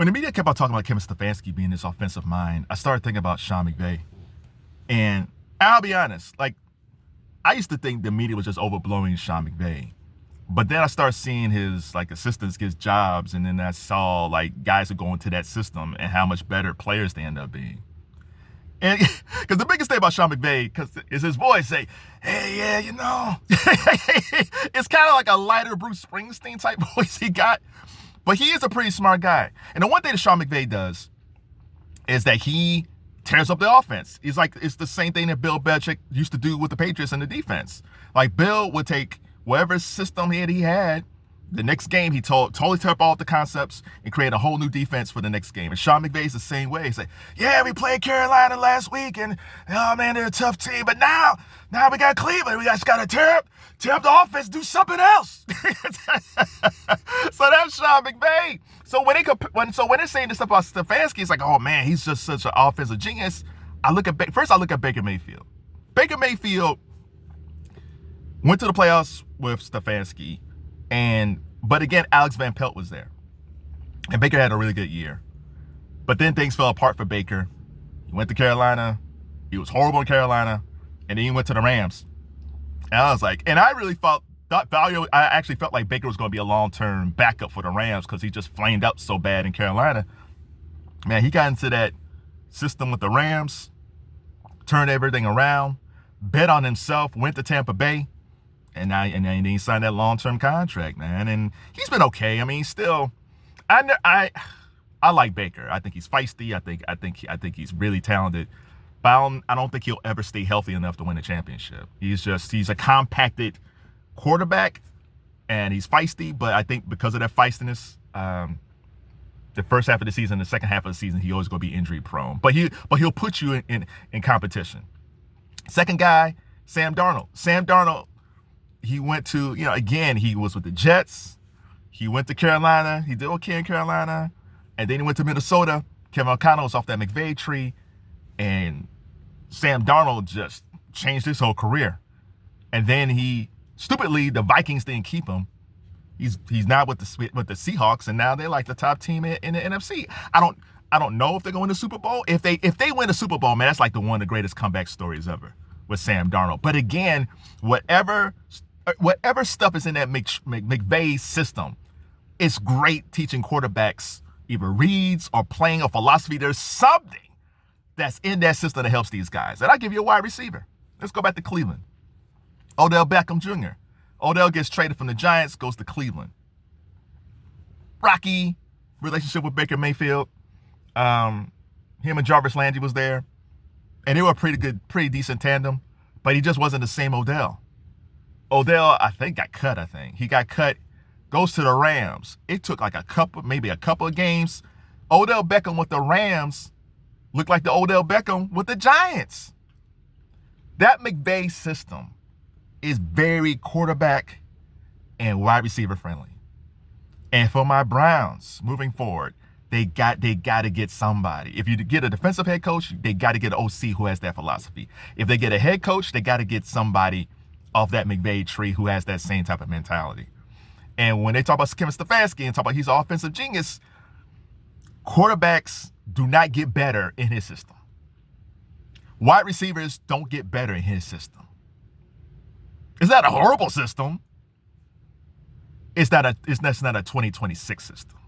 when the media kept on talking about Kevin Stefanski being this offensive mind, I started thinking about Sean McVay. And I'll be honest, like, I used to think the media was just overblowing Sean McVay. But then I started seeing his, like, assistants get jobs, and then I saw, like, guys who go into that system and how much better players they end up being. And because the biggest thing about Sean McVay is his voice say, hey, yeah, you know. It's kind of like a lighter Bruce Springsteen type voice he got. But he is a pretty smart guy. And the one thing that Sean McVay does is that he tears up the offense. It's the same thing that Bill Belichick used to do with the Patriots and the defense. Like, Bill would take whatever system he had, the next game he totally tear up all the concepts and create a whole new defense for the next game. And Sean McVay's the same way. He's like, yeah, we played Carolina last week, and oh man, they're a tough team. But now we got Cleveland. We just got to tear up the offense, do something else. So that's Sean McVay. So when they're saying this stuff about Stefanski, it's like, oh man, he's just such an offensive genius. I look at Baker Mayfield. Baker Mayfield went to the playoffs with Stefanski. But again, Alex Van Pelt was there. And Baker had a really good year. But then things fell apart for Baker. He went to Carolina. He was horrible in Carolina. And then he went to the Rams. And I was like, and I really I actually felt like Baker was going to be a long-term backup for the Rams because he just flamed out so bad in Carolina. Man, he got into that system with the Rams, turned everything around, bet on himself, went to Tampa Bay. And then he signed that long-term contract, man. And he's been okay. I mean, still, I like Baker. I think he's feisty. I think he's really talented. But I don't think he'll ever stay healthy enough to win a championship. He's a compacted quarterback, and he's feisty. But I think because of that feistiness, the first half of the season, the second half of the season, he always going to be injury prone. But he'll put you in competition. Second guy, Sam Darnold. Sam Darnold. He went to, again, he was with the Jets. He went to Carolina. He did okay in Carolina. And then he went to Minnesota. Kevin O'Connell was off that McVay tree. And Sam Darnold just changed his whole career. And then stupidly, the Vikings didn't keep him. He's now with the Seahawks, and now they're like the top team in the NFC. I don't know if they're going to the Super Bowl. If they win the Super Bowl, man, that's like one of the greatest comeback stories ever with Sam Darnold. But again, whatever stuff is in that McVay system, it's great teaching quarterbacks either reads or playing a philosophy. There's something that's in that system that helps these guys. And I'll give you a wide receiver. Let's go back to Cleveland. Odell Beckham Jr. Odell gets traded from the Giants, goes to Cleveland. Rocky relationship with Baker Mayfield. Him and Jarvis Landry was there. And they were a pretty decent tandem. But he just wasn't the same Odell. Odell, I think, got cut, He got cut, goes to the Rams. It took like maybe a couple of games. Odell Beckham with the Rams looked like the Odell Beckham with the Giants. That McVay system is very quarterback and wide receiver friendly. And for my Browns, moving forward, they got to get somebody. If you get a defensive head coach, they got to get an OC who has that philosophy. If they get a head coach, they got to get somebody off that McVay tree who has that same type of mentality. And when they talk about Kevin Stefanski and talk about he's an offensive genius, quarterbacks do not get better in his system. Wide receivers don't get better in his system. It's not a horrible system. It's not a 2026 system.